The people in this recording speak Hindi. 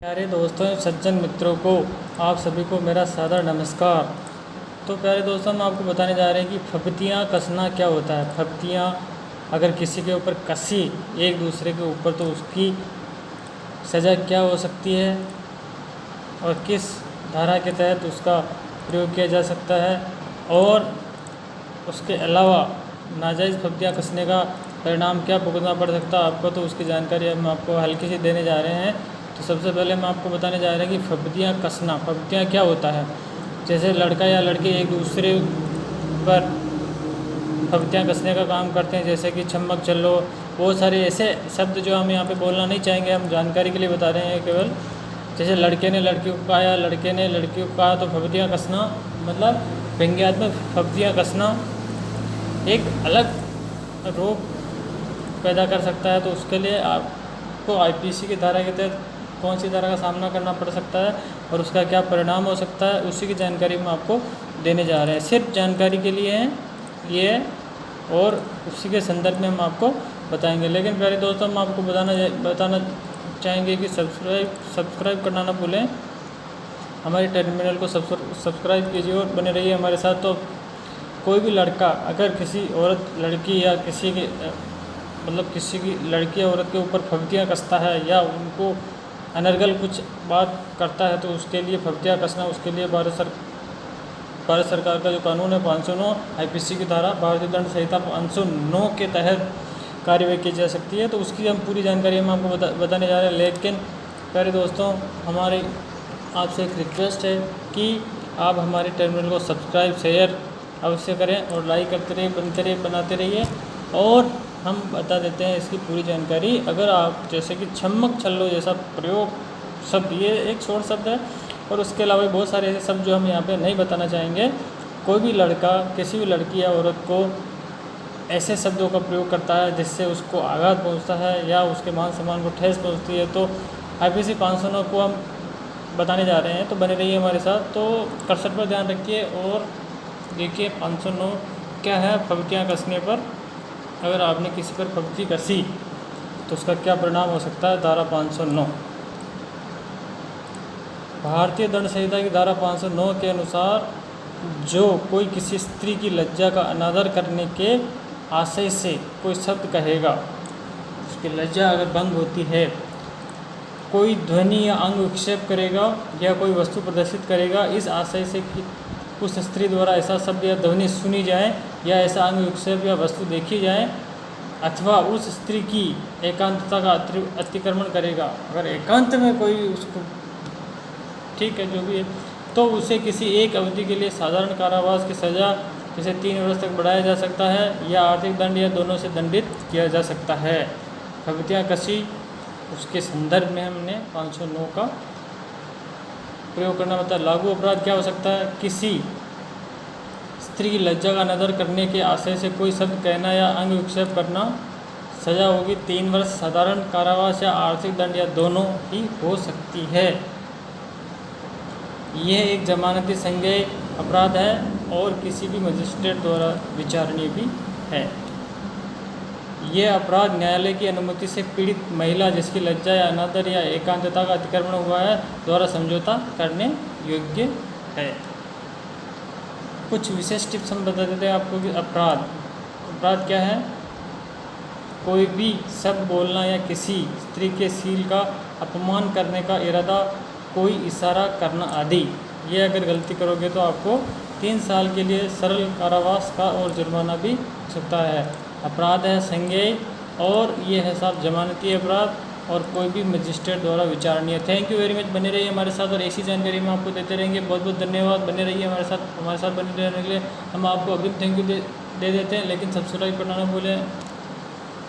प्यारे दोस्तों सज्जन मित्रों को आप सभी को मेरा सादर नमस्कार। तो प्यारे दोस्तों हम आपको बताने जा रहे हैं कि फब्तियाँ कसना क्या होता है। फब्तियाँ अगर किसी के ऊपर कसी एक दूसरे के ऊपर तो उसकी सज़ा क्या हो सकती है और किस धारा के तहत उसका प्रयोग किया जा सकता है, और उसके अलावा नाजायज़ फब्तियाँ कसने का परिणाम क्या भुगतना पड़ सकता है आपको, तो उसकी जानकारी हम आपको हल्की सी देने जा रहे हैं। तो सबसे पहले हम आपको बताने जा रहे हैं कि फब्तियाँ कसना, फब्तियाँ क्या होता है। जैसे लड़का या लड़की एक दूसरे पर फब्तियाँ कसने का काम करते हैं, जैसे कि छम्मक चलो, बहुत सारे ऐसे शब्द जो हम यहाँ पे बोलना नहीं चाहेंगे, हम जानकारी के लिए बता रहे हैं केवल। जैसे लड़के ने लड़की को कहा या लड़के ने लड़की को कहा, तो फब्तियाँ कसना मतलब व्यंग्यात्मक फब्तियाँ कसना एक अलग रोग पैदा कर सकता है। तो उसके लिए आपको आईपीसी की धारा के तहत कौन सी धारा का सामना करना पड़ सकता है और उसका क्या परिणाम हो सकता है, उसी की जानकारी हम आपको देने जा रहे हैं। सिर्फ जानकारी के लिए है ये, और उसी के संदर्भ में हम आपको बताएंगे। लेकिन प्यारे दोस्तों हम आपको बताना चाहेंगे कि सब्सक्राइब करना ना भूलें। हमारे टर्मिनल को सब्सक्राइब कीजिए और बने रहिए हमारे साथ। तो कोई भी लड़का अगर किसी औरत लड़की या किसी की लड़की या औरत के ऊपर फब्तियाँ कसता है या उनको अनर्गल कुछ बात करता है, तो उसके लिए फब्तियाँ कसना, उसके लिए भारत सरकार का जो कानून है 509 आईपीसी की धारा भारतीय दंड संहिता 509 के तहत कार्यवाही की जा सकती है। तो उसकी हम पूरी जानकारी हम आपको बताने जा रहे हैं। लेकिन प्यारे दोस्तों हमारे आपसे एक रिक्वेस्ट है कि आप हमारे टर्मिनल को सब्सक्राइब शेयर अवश्य करें और लाइक करते रहिए, बनाते रहिए। और हम बता देते हैं इसकी पूरी जानकारी। अगर आप जैसे कि छम्मक छल्लो जैसा प्रयोग शब्द, ये एक शॉर्ट शब्द है, और उसके अलावा बहुत सारे ऐसे शब्द जो हम यहाँ पे नहीं बताना चाहेंगे। कोई भी लड़का किसी भी लड़की या औरत को ऐसे शब्दों का प्रयोग करता है जिससे उसको आघात पहुँचता है या उसके मान सम्मान को ठेस पहुँचती है, तो आईपीसी 509 को हम बताने जा रहे हैं। तो बने रहिए हमारे साथ। तो कर्सर पर ध्यान रखिए और देखिए 509 क्या है। फब्तियाँ कसने पर, अगर आपने किसी पर फब्ती कसी तो उसका क्या परिणाम हो सकता है। धारा 509 भारतीय दंड संहिता की धारा 509 के अनुसार जो कोई किसी स्त्री की लज्जा का अनादर करने के आशय से कोई शब्द कहेगा, उसकी लज्जा अगर भंग होती है, कोई ध्वनि या अंग विक्षेप करेगा या कोई वस्तु प्रदर्शित करेगा इस आशय से कि उस स्त्री द्वारा ऐसा शब्द या ध्वनि सुनी जाए या ऐसा अंग विक्षेप या वस्तु देखी जाए, अथवा उस स्त्री की एकांतता का अतिक्रमण करेगा। अगर एकांत में कोई उसको, ठीक है जो भी है, तो उसे किसी एक अवधि के लिए साधारण कारावास की सज़ा जिसे 3 वर्ष तक बढ़ाया जा सकता है या आर्थिक दंड या दोनों से दंडित किया जा सकता है। फब्तियाँ कसी उसके संदर्भ में हमने 509 का प्रयोग करना होता है। लागू अपराध क्या हो सकता है। किसी स्त्री की लज्जा का अनादर करने के आशय से कोई शब्द कहना या अंग विक्षेप करना, सज़ा होगी 3 वर्ष साधारण कारावास या आर्थिक दंड या दोनों ही हो सकती है। यह एक जमानती संज्ञेय अपराध है और किसी भी मजिस्ट्रेट द्वारा विचारणीय भी है। यह अपराध न्यायालय की अनुमति से पीड़ित महिला जिसकी लज्जा या अनादर या एकांतता का अतिक्रमण हुआ है द्वारा समझौता करने योग्य है। कुछ विशेष टिप्स हम बता देते हैं आपको कि अपराध क्या है। कोई भी शब्द बोलना या किसी स्त्री के शील का अपमान करने का इरादा, कोई इशारा करना आदि। ये अगर गलती करोगे तो आपको 3 साल के लिए सरल कारावास का और जुर्माना भी हो सकता है। अपराध है संज्ञेय और ये है साहब जमानती अपराध और कोई भी मजिस्ट्रेट द्वारा विचारणीय। Thank you very much. बने रहिए हमारे साथ और ऐसी जानकारी हम आपको देते रहेंगे। बहुत बहुत धन्यवाद। बने रहिए हमारे साथ बने रहने के लिए हम आपको अभी थैंक यू दे देते हैं, लेकिन सब्सक्राइब करना ना भूलें।